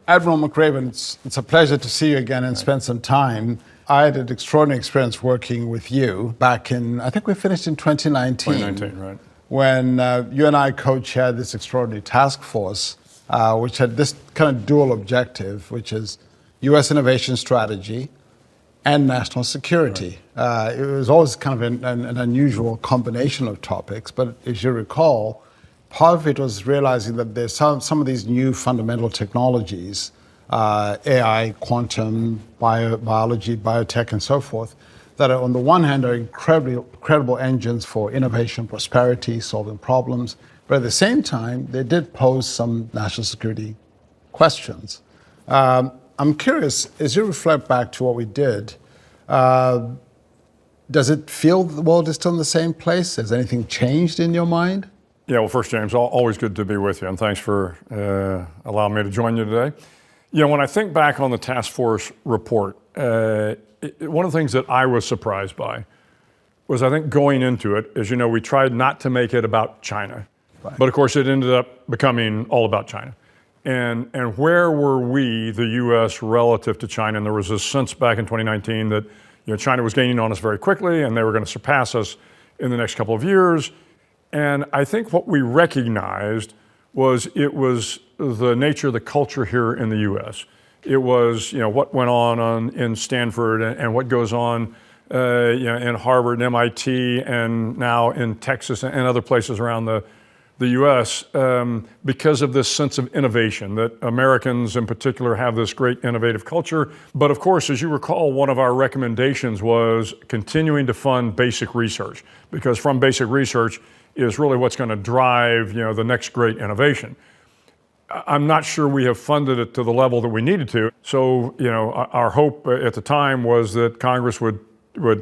Admiral McRaven, it's a pleasure to see you again and spend some time. I had an extraordinary experience working with you back in, I think we finished in 2019. 2019, right. When you and I co-chaired this extraordinary task force, which had this kind of dual objective, which is U.S. innovation strategy and national security. Right. It was always kind of an unusual combination of topics, but as you recall, part of it was realizing that there's some of these new fundamental technologies, AI, quantum, biology, biotech, and so forth, that are, on the one hand are incredible engines for innovation, prosperity, solving problems, but at the same time, they did pose some national security questions. I'm curious, as you reflect back to what we did, does it feel the world is still in the same place? Has anything changed in your mind? Yeah, well, first, James, always good to be with you, and thanks for allowing me to join you today. You know, when I think back on the task force report, one of the things that I was surprised by was, I think going into it, as you know, we tried not to make it about China, right. But of course it ended up becoming all about China. And where were we, the U.S., relative to China? And there was this sense back in 2019 that China was gaining on us very quickly and they were going to surpass us in the next couple of years. And I think what we recognized was it was the nature of the culture here in the U.S. It was what went on in Stanford and what goes on in Harvard and MIT and now in Texas and other places around the U.S. Because of this sense of innovation, that Americans in particular have this great innovative culture. But of course, as you recall, one of our recommendations was continuing to fund basic research, because from basic research is really what's going to drive the next great innovation. I'm not sure we have funded it to the level that we needed to. So our hope at the time was that Congress would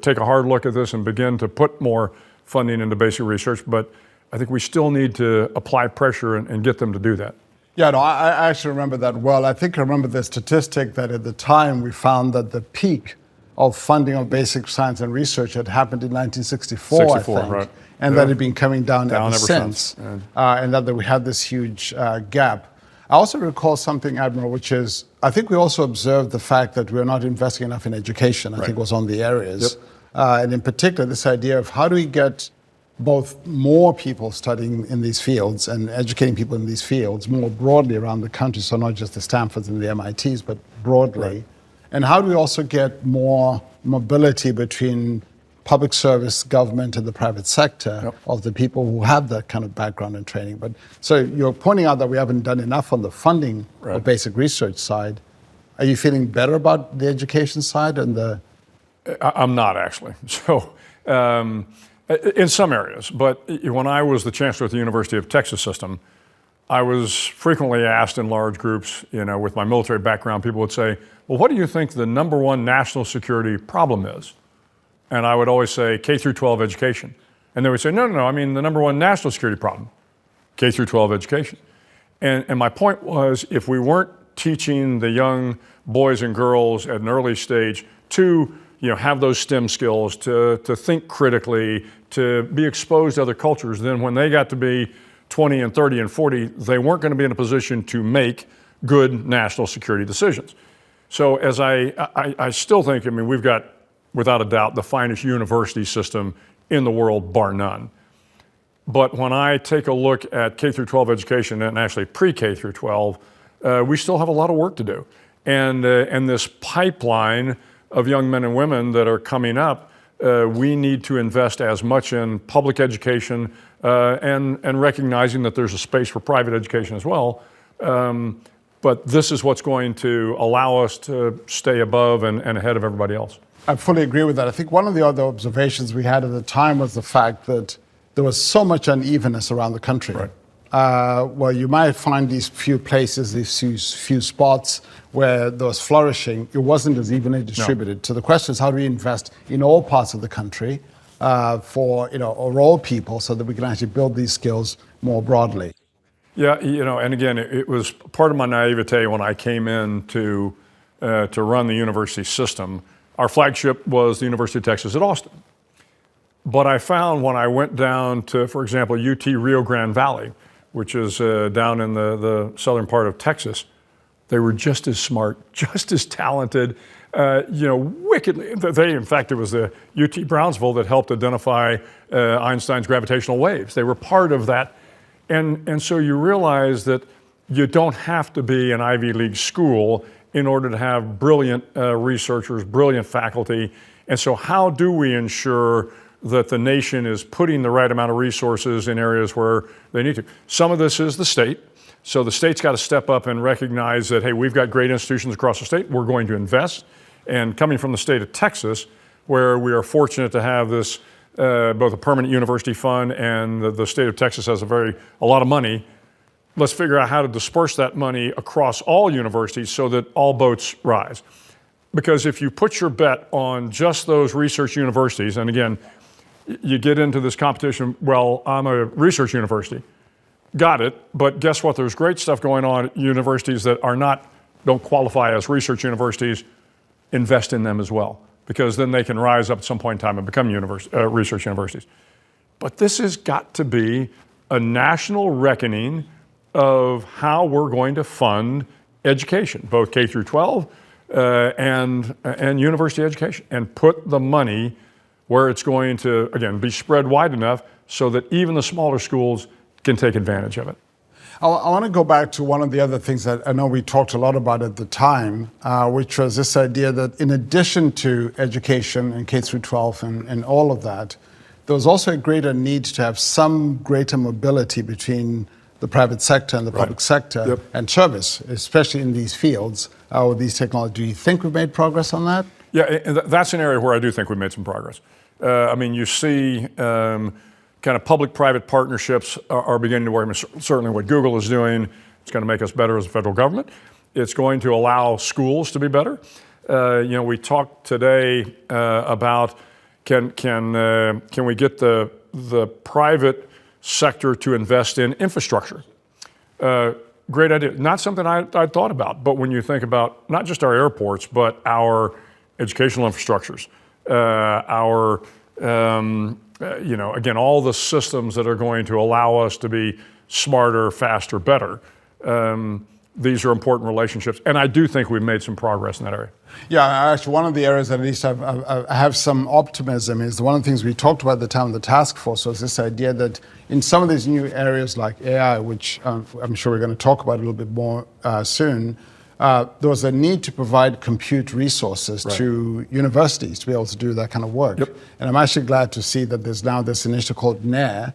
take a hard look at this and begin to put more funding into basic research. But I think we still need to apply pressure and get them to do that. Yeah, no, I actually remember that well. I think I remember the statistic that at the time we found that the peak of funding of basic science and research had happened in 1964, I think. Right. And that had been coming down ever since. And that we had this huge gap. I also recall something, Admiral, which is, I think we also observed the fact that we're not investing enough in education, I think was on the areas. Yep. And in particular, this idea of how do we get both more people studying in these fields and educating people in these fields more broadly around the country, so not just the Stanfords and the MITs, but broadly. Right. And how do we also get more mobility between public service, government, and the private sector of the people who have that kind of background and training? But so you're pointing out that we haven't done enough on the funding or basic research side. Are you feeling better about the education side and the? I'm not actually. So in some areas, but when I was the chancellor at the University of Texas system, I was frequently asked in large groups, with my military background, people would say, well, what do you think the number one national security problem is? And I would always say K through 12 education. And they would say, no, I mean the number one national security problem, K through 12 education. And my point was, if we weren't teaching the young boys and girls at an early stage to have those STEM skills, to think critically, to be exposed to other cultures, then when they got to be 20 and 30 and 40, they weren't going to be in a position to make good national security decisions. So as I still think, we've got, without a doubt, the finest university system in the world, bar none. But when I take a look at K through 12 education, and actually pre-K through 12, we still have a lot of work to do. And this pipeline of young men and women that are coming up, we need to invest as much in public education and recognizing that there's a space for private education as well. But this is what's going to allow us to stay above and ahead of everybody else. I fully agree with that. I think one of the other observations we had at the time was the fact that there was so much unevenness around the country. Right. Well, you might find these few places, these few spots where there was flourishing. It wasn't as evenly distributed. No. So the question is, how do we invest in all parts of the country for all people, so that we can actually build these skills more broadly? Yeah, and again, it was part of my naivete when I came in to run the university system. Our flagship was the University of Texas at Austin. But I found when I went down to, for example, UT Rio Grande Valley, which is down in the southern part of Texas, They were just as smart, just as talented, wickedly. In fact, it was the UT Brownsville that helped identify Einstein's gravitational waves. They were part of that. And so you realize that you don't have to be an Ivy League school in order to have brilliant researchers, brilliant faculty. And so how do we ensure that the nation is putting the right amount of resources in areas where they need to? Some of this is the state. So the state's got to step up and recognize that, hey, we've got great institutions across the state. We're going to invest. And coming from the state of Texas, where we are fortunate to have this, both a permanent university fund and the state of Texas has a lot of money, let's figure out how to disperse that money across all universities so that all boats rise. Because if you put your bet on just those research universities, and again, you get into this competition, well, I'm a research university. Got it, but guess what? There's great stuff going on at universities that don't qualify as research universities. Invest in them as well, because then they can rise up at some point in time and become research universities. But this has got to be a national reckoning of how we're going to fund education, both K through 12 and university education, and put the money where it's going to, again, be spread wide enough so that even the smaller schools can take advantage of it. I want to go back to one of the other things that I know we talked a lot about at the time, which was this idea that in addition to education and K through 12 and all of that, there was also a greater need to have some greater mobility between the private sector and the public sector and service, especially in these fields with these technologies. Do you think we've made progress on that? Yeah, that's an area where I do think we've made some progress. You see kind of public-private partnerships are beginning to work. Certainly what Google is doing, it's going to make us better as a federal government. It's going to allow schools to be better. We talked today about can we get the private sector to invest in infrastructure? Great idea. Not something I'd thought about, but when you think about not just our airports, but our educational infrastructures, again, all the systems that are going to allow us to be smarter, faster, better. These are important relationships, and I do think we've made some progress in that area. Yeah, actually, one of the areas that at least I have some optimism is one of the things we talked about at the time of the task force was this idea that in some of these new areas like AI, which I'm sure we're going to talk about a little bit more soon, there was a need to provide compute resources to universities to be able to do that kind of work. Yep. And I'm actually glad to see that there's now this initiative called NAIR,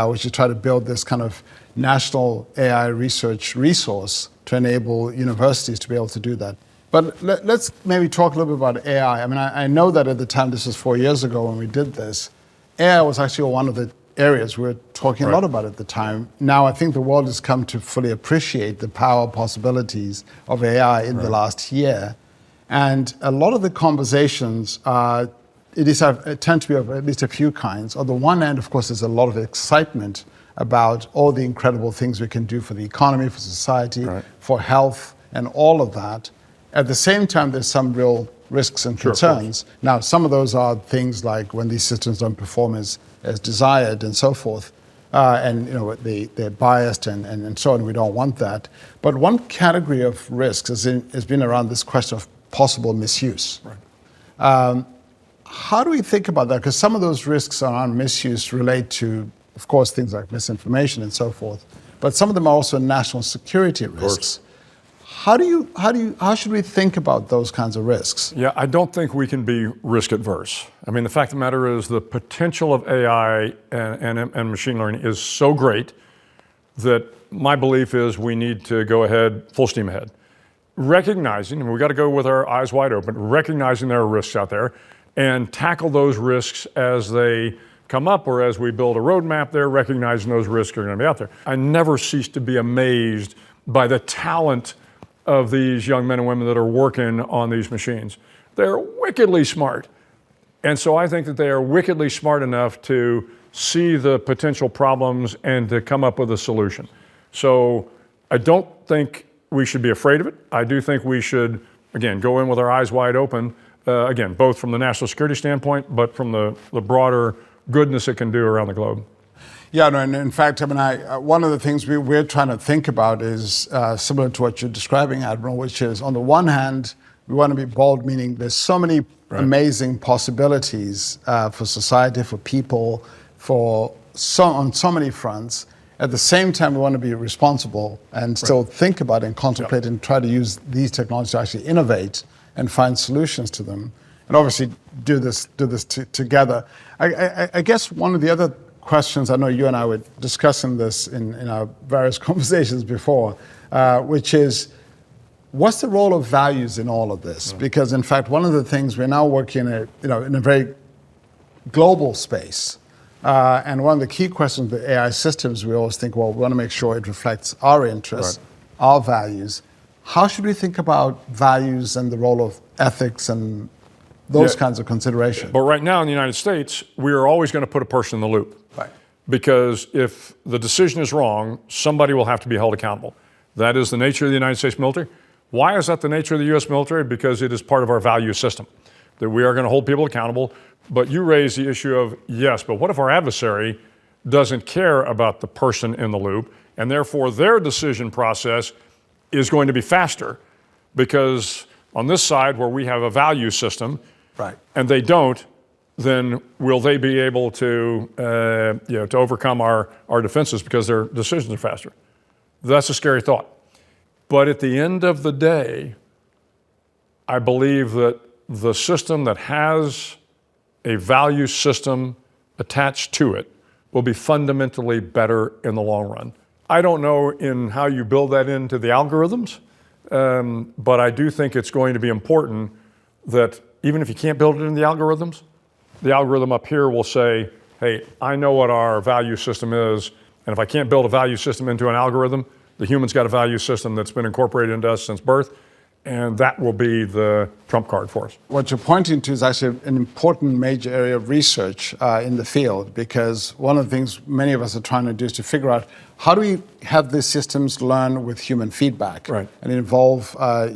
which is try to build this kind of national AI research resource to enable universities to be able to do that. But let's maybe talk a little bit about AI. I know that at the time, this was 4 years ago when we did this, AI was actually one of the areas we were talking a lot about at the time. Now I think the world has come to fully appreciate the power possibilities of AI in the last year. And a lot of the conversations tend to be of at least a few kinds. On the one end, of course, there's a lot of excitement about all the incredible things we can do for the economy, for society, for health, and all of that. At the same time, there's some real risks and concerns. Now, some of those are things like when these systems don't perform as desired and so forth, they're biased and so on. We don't want that. But one category of risks has been around this question of possible misuse. How do we think about that? Because some of those risks around misuse relate to, of course, things like misinformation and so forth. But some of them are also national security risks. How should we think about those kinds of risks? Yeah, I don't think we can be risk adverse. The fact of the matter is the potential of AI and machine learning is so great that my belief is we need to go ahead, full steam ahead. Recognizing, and we got to go with our eyes wide open, recognizing there are risks out there and tackle those risks as they come up or as we build a roadmap there, recognizing those risks are going to be out there. I never cease to be amazed by the talent of these young men and women that are working on these machines. They're wickedly smart. And so I think that they are wickedly smart enough to see the potential problems and to come up with a solution. So I don't think we should be afraid of it. I do think we should, again, go in with our eyes wide open, again, both from the national security standpoint, but from the broader goodness it can do around the globe. Yeah, no, and in fact, I mean, one of the things we're trying to think about is similar to what you're describing, Admiral, which is on the one hand, we want to be bold, meaning there's so many amazing possibilities for society, for people, on so many fronts. At the same time, we want to be responsible and still think about and contemplate and try to use these technologies to actually innovate and find solutions to them, and obviously do this together. I guess one of the other questions, I know you and I were discussing this in our various conversations before, which is, what's the role of values in all of this? Because in fact, one of the things we're now working in a very global space, and one of the key questions with AI systems, we always think, well, we want to make sure it reflects our interests, our values. How should we think about values and the role of ethics and those kinds of considerations? But right now in the United States, we are always going to put a person in the loop. Right. Because if the decision is wrong, somebody will have to be held accountable. That is the nature of the United States military. Why is that the nature of the U.S. military? Because it is part of our value system, that we are going to hold people accountable. But you raise the issue of, yes, but what if our adversary doesn't care about the person in the loop, and therefore their decision process is going to be faster? Because on this side, where we have a value system, and they don't, then will they be able to to overcome our defenses because their decisions are faster? That's a scary thought. But at the end of the day, I believe that the system that has a value system attached to it will be fundamentally better in the long run. I don't know in how you build that into the algorithms, but I do think it's going to be important that even if you can't build it in the algorithms, the algorithm up here will say, hey, I know what our value system is, and if I can't build a value system into an algorithm, the human's got a value system that's been incorporated into us since birth, and that will be the trump card for us. What you're pointing to is actually an important major area of research in the field, because one of the things many of us are trying to do is to figure out how do we have these systems learn with human feedback and involve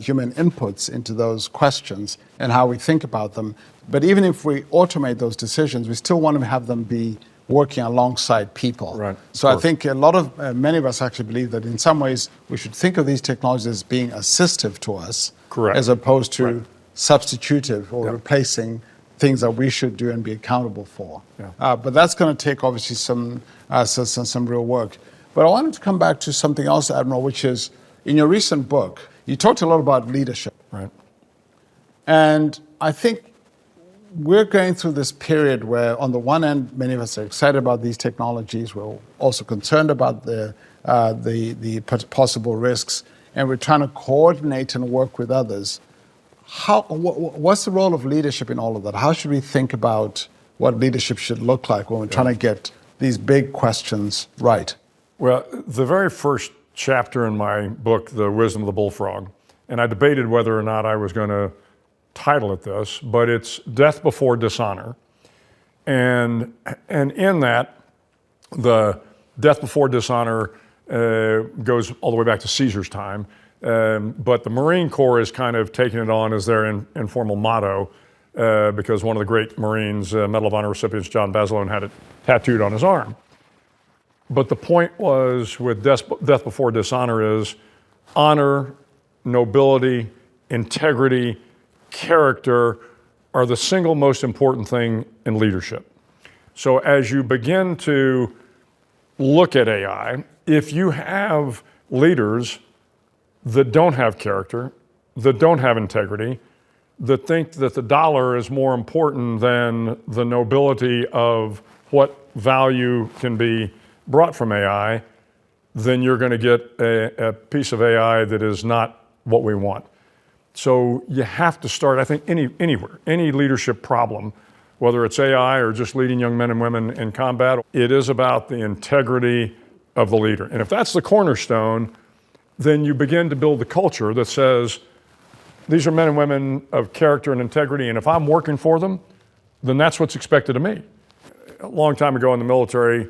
human inputs into those questions and how we think about them. But even if we automate those decisions, we still want to have them be working alongside people. So I think many of us actually believe that in some ways we should think of these technologies as being assistive to us, as opposed to substitutive or replacing things that we should do and be accountable for. But that's going to take obviously some real work. But I wanted to come back to something else, Admiral, which is in your recent book, you talked a lot about leadership. And I think we're going through this period where, on the one end, many of us are excited about these technologies. We're also concerned about the possible risks, and we're trying to coordinate and work with others. What's the role of leadership in all of that? How should we think about what leadership should look like when we're trying to get these big questions right? Well, the very first chapter in my book, The Wisdom of the Bullfrog, and I debated whether or not I was going to title it this, but it's Death Before Dishonor. And in that, the Death Before Dishonor goes all the way back to Caesar's time, but the Marine Corps is kind of taking it on as their informal motto, because one of the great Marines, Medal of Honor recipients, John Bazelon, had it tattooed on his arm. But the point was with Death Before Dishonor is honor, nobility, integrity, character are the single most important thing in leadership. So as you begin to look at AI, if you have leaders that don't have character, that don't have integrity, that think that the dollar is more important than the nobility of what value can be brought from AI, then you're going to get a piece of AI that is not what we want. So you have to start, I think, anywhere, any leadership problem, whether it's AI or just leading young men and women in combat, it is about the integrity of the leader. And if that's the cornerstone, then you begin to build the culture that says, these are men and women of character and integrity, and if I'm working for them, then that's what's expected of me. A long time ago in the military,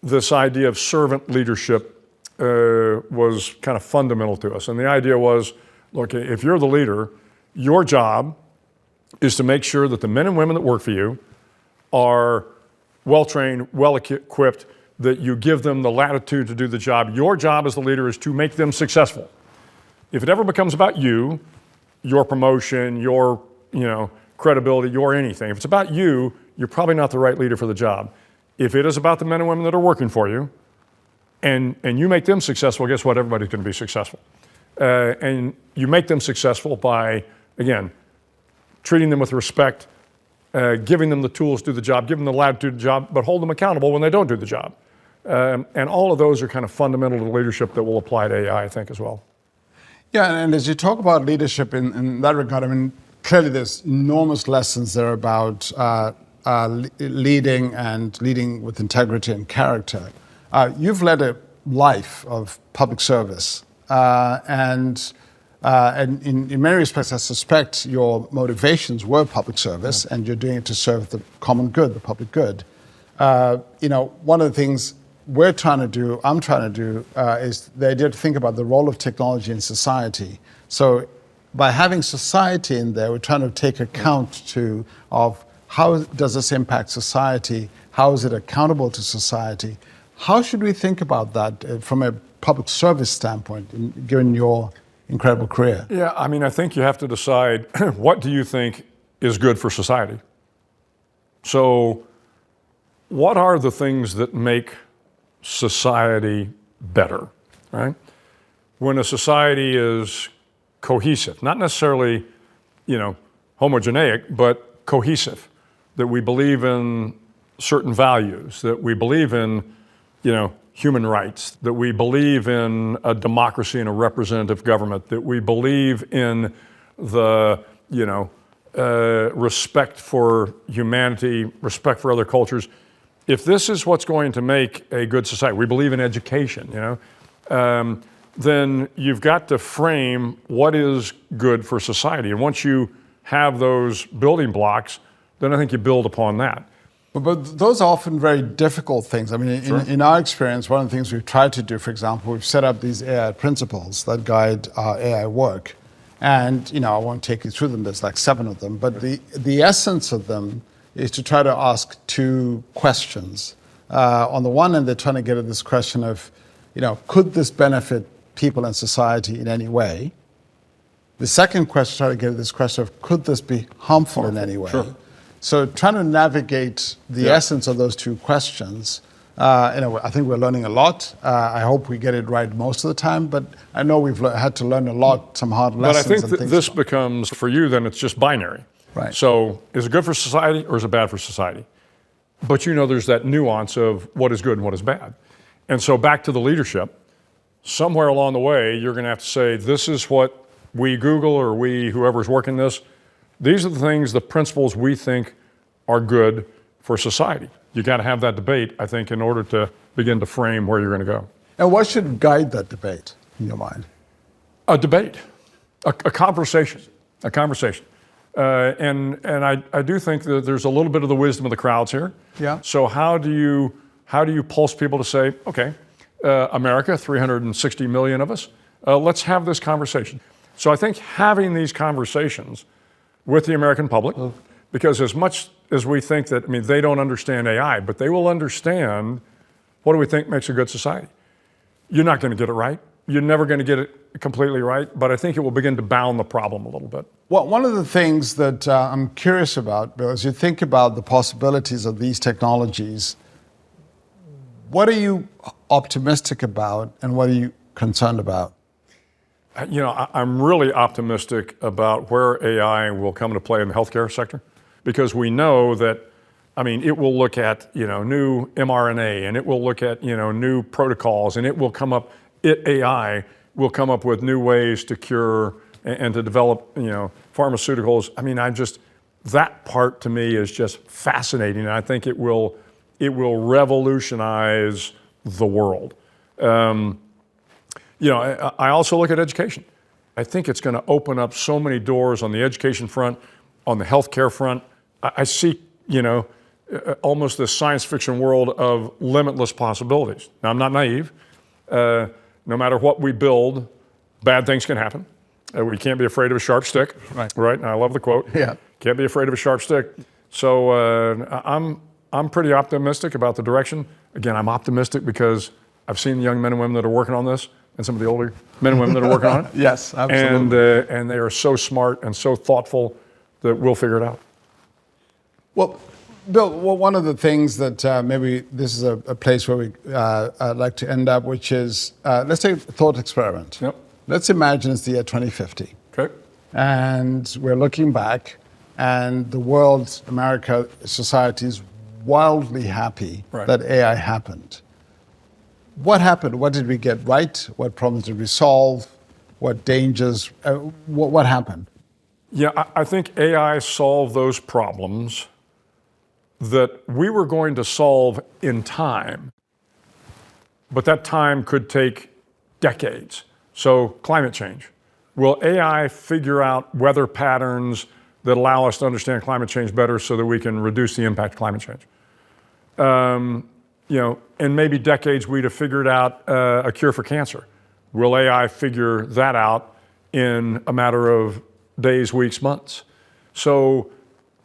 this idea of servant leadership was kind of fundamental to us. And the idea was, look, if you're the leader, your job is to make sure that the men and women that work for you are well-trained, well-equipped, that you give them the latitude to do the job. Your job as the leader is to make them successful. If it ever becomes about you, your promotion, your credibility, your anything, if it's about you, you're probably not the right leader for the job. If it is about the men and women that are working for you, and you make them successful, guess what? Everybody's going to be successful. And you make them successful by, again, treating them with respect, giving them the tools to do the job, giving them the latitude to do the job, but hold them accountable when they don't do the job. And all of those are kind of fundamental to leadership that will apply to AI, I think, as well. Yeah, and as you talk about leadership in that regard, I mean, clearly there's enormous lessons there about leading and leading with integrity and character. You've led a life of public service, and in many respects, I suspect your motivations were public service, and you're doing it to serve the common good, the public good. One of the things I'm trying to do, is the idea to think about the role of technology in society. So by having society in there, we're trying to take account of how does this impact society? How is it accountable to society? How should we think about that from a public service standpoint, given your incredible career? Yeah, I mean, I think you have to decide what do you think is good for society? So what are the things that make society better, right? When a society is cohesive, not necessarily, homogeneic, but cohesive, that we believe in certain values, that we believe in, human rights, that we believe in a democracy and a representative government, that we believe in the, respect for humanity, respect for other cultures. If this is what's going to make a good society, we believe in education, then you've got to frame what is good for society. And once you have those building blocks, then I think you build upon that. But those are often very difficult things. I mean, Sure. in our experience, one of the things we've tried to do, for example, we've set up these AI principles that guide our AI work. And, I won't take you through them, there's like 7 of them, but the essence of them is to try to ask 2 questions. On the one hand, they're trying to get at this question of, could this benefit people and society in any way? The second question, try to get at this question of, could this be harmful in any way? Sure. So trying to navigate the essence of those 2 questions, I think we're learning a lot. I hope we get it right most of the time, but I know we've had to learn a lot, some hard lessons. But I think that this becomes, for you, then it's just binary. Right. So is it good for society or is it bad for society? But there's that nuance of what is good and what is bad. And so back to the leadership, somewhere along the way, you're going to have to say, this is what we Google or whoever's working this, these are the things, the principles we think are good for society. You got to have that debate, I think, in order to begin to frame where you're going to go. And what should guide that debate in your mind? A debate, a conversation. And I do think that there's a little bit of the wisdom of the crowds here. Yeah. So how do you pulse people to say, okay, America, 360 million of us, let's have this conversation. So I think having these conversations with the American public, because as much as we think that, they don't understand AI, but they will understand what do we think makes a good society. You're not going to get it right. You're never going to get it completely right, but I think it will begin to bound the problem a little bit. Well, one of the things that I'm curious about, Bill, as you think about the possibilities of these technologies, what are you optimistic about and what are you concerned about? I'm really optimistic about where AI will come to play in the healthcare sector, because we know that, it will look at, new mRNA, and it will look at, new protocols, and it will come up, AI will come up with new ways to cure and to develop, pharmaceuticals. That part to me is just fascinating, and I think it will revolutionize the world. I also look at education. I think it's going to open up so many doors on the education front, on the healthcare front. I see, almost this science fiction world of limitless possibilities. Now, I'm not naive. No matter what we build, bad things can happen. We can't be afraid of a sharp stick. Right. And I love the quote. Yeah. Can't be afraid of a sharp stick. So I'm pretty optimistic about the direction. Again, I'm optimistic because I've seen the young men and women that are working on this and some of the older men and women that are working on it. Yes, absolutely. And they are so smart and so thoughtful that we'll figure it out. Well, Bill, one of the things that maybe this is a place where I'd like to end up, which is, let's take a thought experiment. Yep. Let's imagine it's the year 2050. Okay. And we're looking back, and the world, America, society is wildly happy that AI happened. What happened? What did we get right? What problems did we solve? What dangers? What happened? Yeah, I think AI solved those problems that we were going to solve in time, but that time could take decades. So climate change. Will AI figure out weather patterns that allow us to understand climate change better so that we can reduce the impact of climate change? In maybe decades, we'd have figured out a cure for cancer. Will AI figure that out in a matter of days, weeks, months? So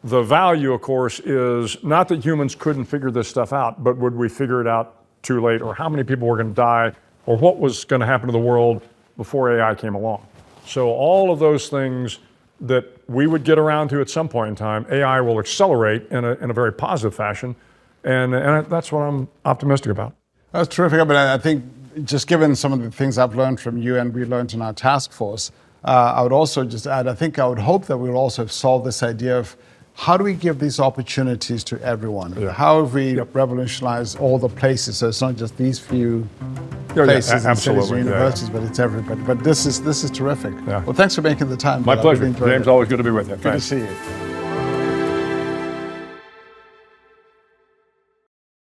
the value, of course, is not that humans couldn't figure this stuff out, but would we figure it out too late, or how many people were going to die, or what was going to happen to the world before AI came along? So all of those things that we would get around to at some point in time, AI will accelerate in a very positive fashion, and that's what I'm optimistic about. That's terrific. But I think just given some of the things I've learned from you and we learned in our task force, I would also just add, I would hope that we will also solve this idea of how do we give these opportunities to everyone? Yeah. How have we revolutionized all the places? So it's not just these few places and cities and universities, but it's everybody. But this is terrific. Yeah. Well, thanks for making the time. My pleasure. James, always good to be with you. Good to see you.